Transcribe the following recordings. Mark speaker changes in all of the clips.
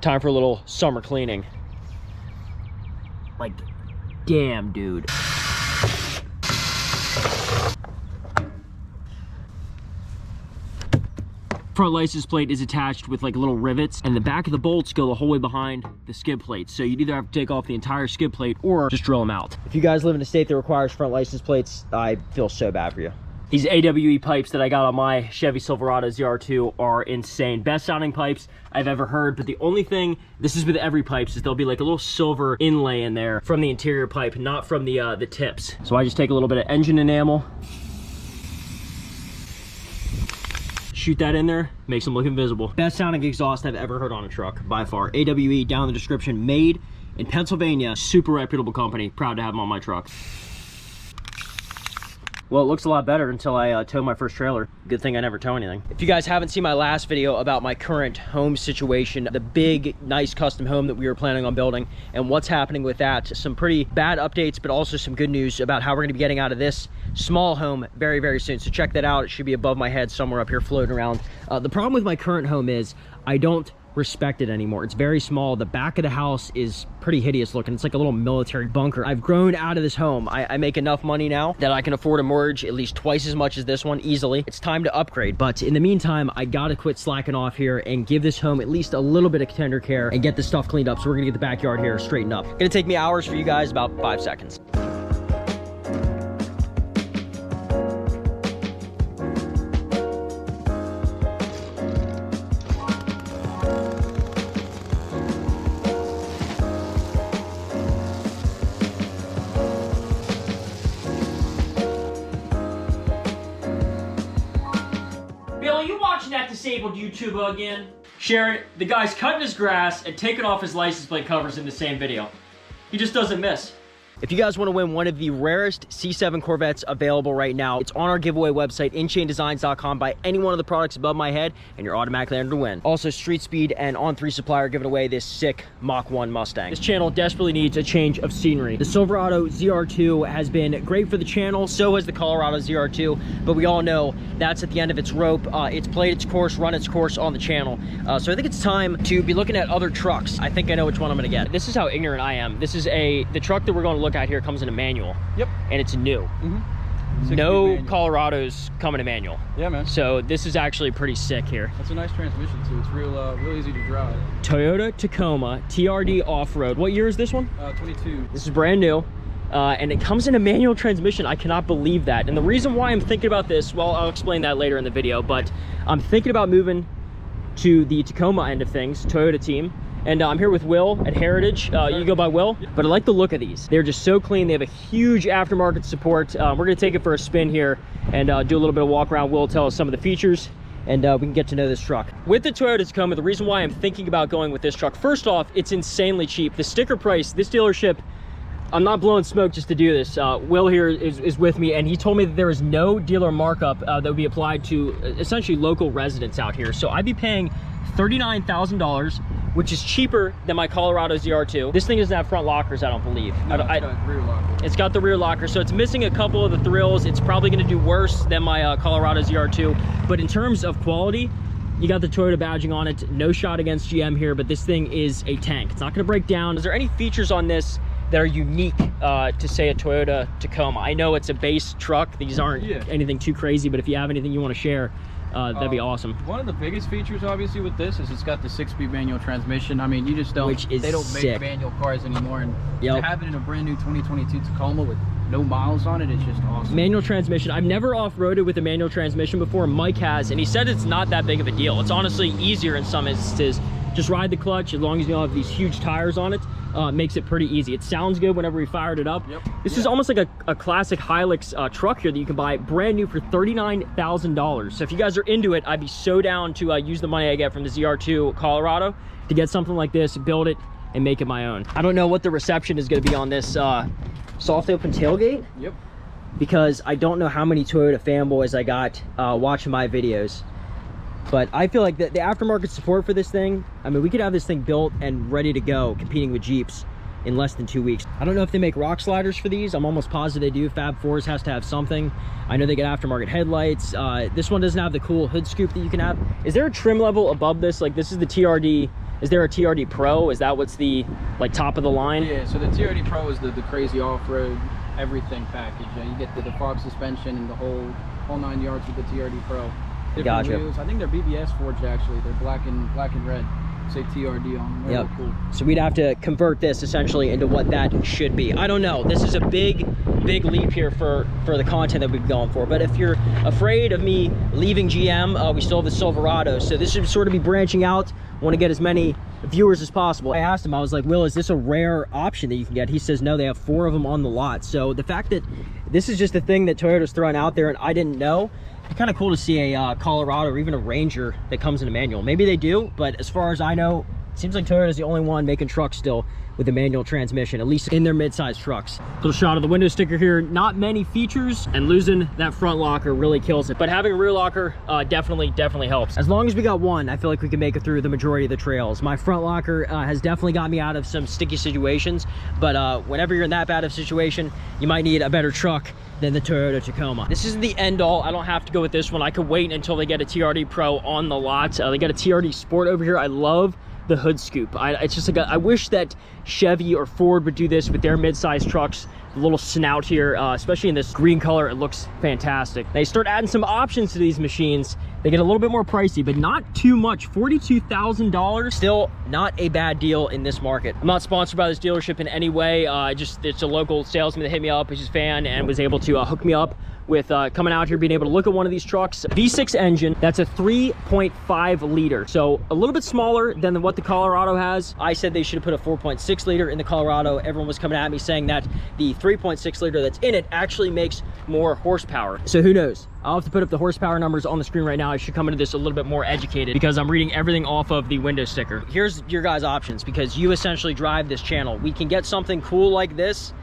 Speaker 1: time for a little summer cleaning. Like, damn, dude. Front license plate is attached with like little rivets, and the back of the bolts go the whole way behind the skid plate. So you'd either have to take off the entire skid plate or just drill them out. If you guys live in a state that requires front license plates, I feel so bad for you. These AWE pipes that I got on my Chevy Silverado ZR2 are insane. Best sounding pipes I've ever heard, but the only thing, this is with every pipe, is there'll be like a little silver inlay in there from the interior pipe, not from the tips. So I just take a little bit of engine enamel, shoot that in there, makes them look invisible. Best sounding exhaust I've ever heard on a truck, by far. AWE, down in the description, made in Pennsylvania, super reputable company. Proud to have them on my truck. Well, it looks a lot better until I tow my first trailer. Good thing I never tow anything. If you guys haven't seen my last video about my current home situation, the big, nice custom home that we were planning on building and what's happening with that, some pretty bad updates, but also some good news about how we're gonna be getting out of this small home very, very soon. So check that out. It should be above my head somewhere up here floating around. The problem with my current home is I don't respect it anymore. It's very small. The back of the house is pretty hideous looking. It's like a little military bunker. I've grown out of this home. I make enough money now that I can afford a mortgage at least twice as much as this one easily. It's time to upgrade, but in the meantime, I gotta quit slacking off here and give this home at least a little bit of tender care and get this stuff cleaned up. So we're gonna get the backyard here straightened up. Gonna take me hours for you guys, about 5 seconds. You watching that disabled YouTuber again? Sharon, the guy's cutting his grass and taking off his license plate covers in the same video. He just doesn't miss. If you guys want to win one of the rarest C7 Corvettes available right now, it's on our giveaway website, inchaindesigns.com. Buy any one of the products above my head, and you're automatically entered to win. Also, Street Speed and On3 Supply are giving away this sick Mach 1 Mustang. This channel desperately needs a change of scenery. The Silverado ZR2 has been great for the channel, so has the Colorado ZR2, but we all know that's at the end of its rope. It's played its course, run its course on the channel. So I think it's time to be looking at other trucks. I think I know which one I'm gonna get. This is how ignorant I am. This is the truck that we're gonna look at here comes in a manual. Yep. And it's new. No Colorados come in a manual. Yeah, man. So this is actually pretty sick here.
Speaker 2: That's a nice transmission too. It's real easy to drive.
Speaker 1: Toyota Tacoma TRD off-road. What year is this one?
Speaker 2: 22.
Speaker 1: This is brand new. And it comes in a manual transmission. I cannot believe that. And the reason why I'm thinking about this, well, I'll explain that later in the video, but I'm thinking about moving to the Tacoma end of things, Toyota team. And I'm here with Will at Heritage. You go by Will, but I like the look of these. They're just so clean. They have a huge aftermarket support. We're gonna take it for a spin here and do a little bit of walk around. Will tell us some of the features and we can get to know this truck. With the Toyota Tacoma, the reason why I'm thinking about going with this truck, first off, it's insanely cheap. The sticker price, this dealership, I'm not blowing smoke just to do this. Will here is with me, and he told me that there is no dealer markup that would be applied to essentially local residents out here. So I'd be paying $39,000, which is cheaper than my Colorado ZR2. This thing doesn't have front lockers, I don't believe.
Speaker 2: No, it's got rear locker.
Speaker 1: It's got the rear locker, so it's missing a couple of the thrills. It's probably gonna do worse than my Colorado ZR2. But in terms of quality, you got the Toyota badging on it. No shot against GM here, but this thing is a tank. It's not gonna break down. Is there any features on this that are unique to say a Toyota Tacoma? I know it's a base truck. These aren't anything too crazy, but if you have anything you wanna share, that'd be awesome.
Speaker 2: One of the biggest features obviously with this is it's got the 6-speed manual transmission. I mean, you just don't, they don't make manual cars anymore, and to have it in a brand new 2022 Tacoma with no miles on it, it's just awesome. Manual transmission. I've never off-roaded with a manual transmission before. Mike has, and he said it's not that big of a deal. It's honestly easier in some instances. Just ride the clutch as long as you don't have these huge tires on it. Makes it pretty easy. It sounds good whenever we fired it up. This is almost like a classic HILUX truck here that you can buy brand new for $39,000. So if you guys are into it, I'd be so down to use the money I get from the ZR2 Colorado to get something like this, build it, and make it my own. I don't know what the reception is going to be on this soft open tailgate. Because I don't know how many Toyota fanboys I got watching my videos. But I feel like the aftermarket support for this thing, I mean, we could have this thing built and ready to go, competing with Jeeps in less than 2 weeks. I don't know if they make rock sliders for these. I'm almost positive they do. Fab Fours has to have something. I know they get aftermarket headlights. This one doesn't have the cool hood scoop that you can have. Is there a trim level above this? Like, this is the TRD
Speaker 1: Is there a TRD Pro? Is that what's the like top of the line?
Speaker 2: Yeah, so the TRD Pro is the crazy off-road everything package. You get the fog suspension and the whole 9 yards with the TRD Pro. Different wheels. I think they're BBS forged actually. They're black and red. Say TRD on them. Yep. Cool.
Speaker 1: So we'd have to convert this essentially into what that should be. I don't know. This is a big leap here for the content that we've been going for. But if you're afraid of me leaving GM, we still have the Silverado. So this should sort of be branching out. Want to get as many viewers as possible. I asked him, I was like, Will, is this a rare option that you can get? He says, no, they have 4 of them on the lot. So the fact that this is just a thing that Toyota's throwing out there and I didn't know, it's kind of cool to see a Colorado or even a Ranger that comes in a manual. Maybe they do, but as far as I know, it seems like Toyota's the only one making trucks still with a manual transmission, at least in their mid-size trucks. Little shot of the window sticker here. Not many features, and losing that front locker really kills it. But having a rear locker definitely helps. As long as we got one, I feel like we can make it through the majority of the trails. My front locker has definitely got me out of some sticky situations, but whenever you're in that bad of a situation, you might need a better truck than the Toyota Tacoma. This isn't the end all. I don't have to go with this one. I could wait until they get a TRD Pro on the lot. They got a TRD Sport over here. I love the hood scoop. It's just like I wish that Chevy or Ford would do this with their mid-size trucks. The little snout here, especially in this green color, it looks fantastic. They start adding some options to these machines. They get a little bit more pricey, but not too much. $42,000, still not a bad deal in this market. I'm not sponsored by this dealership in any way. It's a local salesman that hit me up, he's a fan, and was able to hook me up with coming out here, being able to look at one of these trucks. V6 engine, that's a 3.5 liter. So a little bit smaller than what the Colorado has. I said they should have put a 4.6 liter in the Colorado. Everyone was coming at me saying that the 3.6 liter that's in it actually makes more horsepower. So who knows? I'll have to put up the horsepower numbers on the screen right now. I should come into this a little bit more educated because I'm reading everything off of the window sticker. Here's your guys' options because you essentially drive this channel. We can get something cool like this.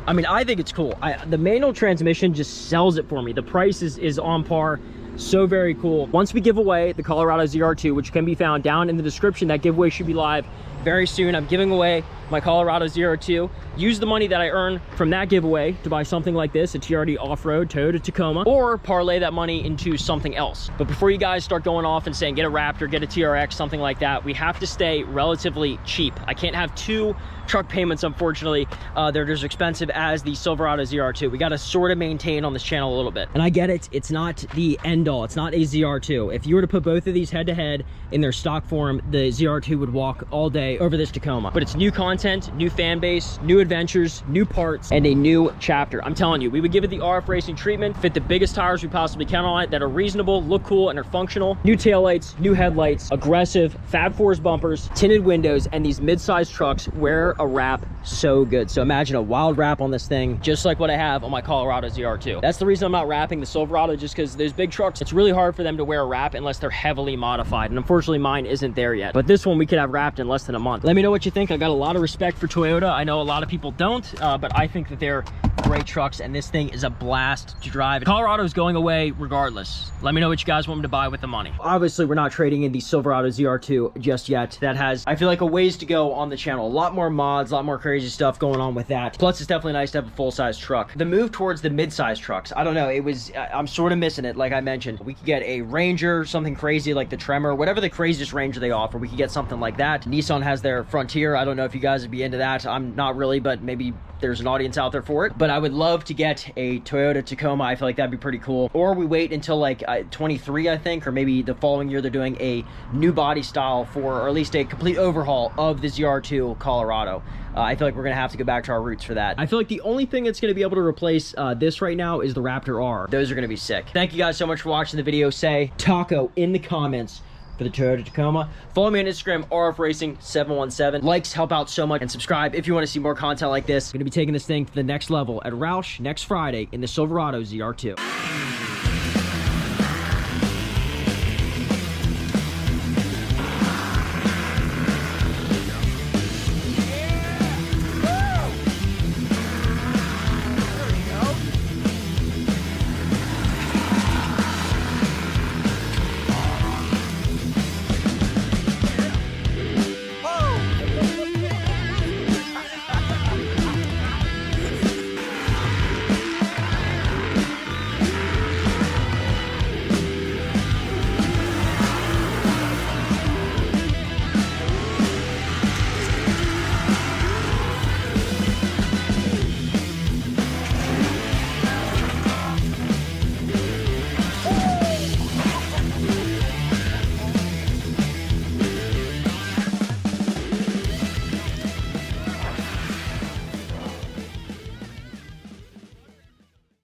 Speaker 1: I mean, I think it's cool. The manual transmission just sells it for me. The price is on par. So very cool. Once we give away the Colorado ZR2, which can be found down in the description, that giveaway should be live very soon. I'm giving away my Colorado ZR2. Use the money that I earn from that giveaway to buy something like this, a TRD off-road Toyota Tacoma, or parlay that money into something else. But before you guys start going off and saying, get a Raptor, get a TRX, something like that, we have to stay relatively cheap. I can't have 2 truck payments, unfortunately. They're as expensive as the Silverado ZR2. We got to sort of maintain on this channel a little bit. And I get it, it's not the end all. It's not a ZR2. If you were to put both of these head to head in their stock form, the ZR2 would walk all day over this Tacoma. But it's new content, new fan base, new adventures, new parts, and a new chapter. I'm telling you, we would give it the RFRacing treatment, fit the biggest tires we possibly can on it that are reasonable, look cool, and are functional. New taillights, new headlights, aggressive Fab Fours bumpers, tinted windows, and these mid-sized trucks wear a wrap so good. So imagine a wild wrap on this thing, just like what I have on my Colorado ZR2. That's the reason I'm not wrapping the Silverado, just because those big trucks, it's really hard for them to wear a wrap unless they're heavily modified. And unfortunately, mine isn't there yet. But this one we could have wrapped in less than a month. Let me know what you think. I got a lot of respect for Toyota. I know a lot of people don't, but I think that they're great trucks, and this thing is a blast to drive. Colorado's going away regardless. Let me know what you guys want me to buy with the money. Obviously, we're not trading in the Silverado ZR2 just yet. That has, I feel like, a ways to go on the channel. A lot more mods, a lot more crazy stuff going on with that. Plus, it's definitely nice to have a full-size truck. The move towards the mid-size trucks, I don't know, it was, I'm sort of missing it, like I mentioned. We could get a Ranger, something crazy like the Tremor, whatever the craziest Ranger they offer, we could get something like that. Nissan has their Frontier. I don't know if you guys would be into that. I'm not really, but maybe there's an audience out there for it. But I would love to get a Toyota Tacoma. I feel like that'd be pretty cool. Or we wait until like 23, I think, or maybe the following year they're doing a new body style for, or at least a complete overhaul of the ZR2 Colorado. I feel like we're gonna have to go back to our roots for that. I feel like the only thing that's gonna be able to replace this right now is the Raptor R. Those are gonna be sick. Thank you guys so much for watching the video. Say taco in the comments for the Toyota Tacoma. Follow me on Instagram, RFRacing717. Likes help out so much, and subscribe if you want to see more content like this. I'm gonna be taking this thing to the next level at Roush next Friday in the Silverado ZR2.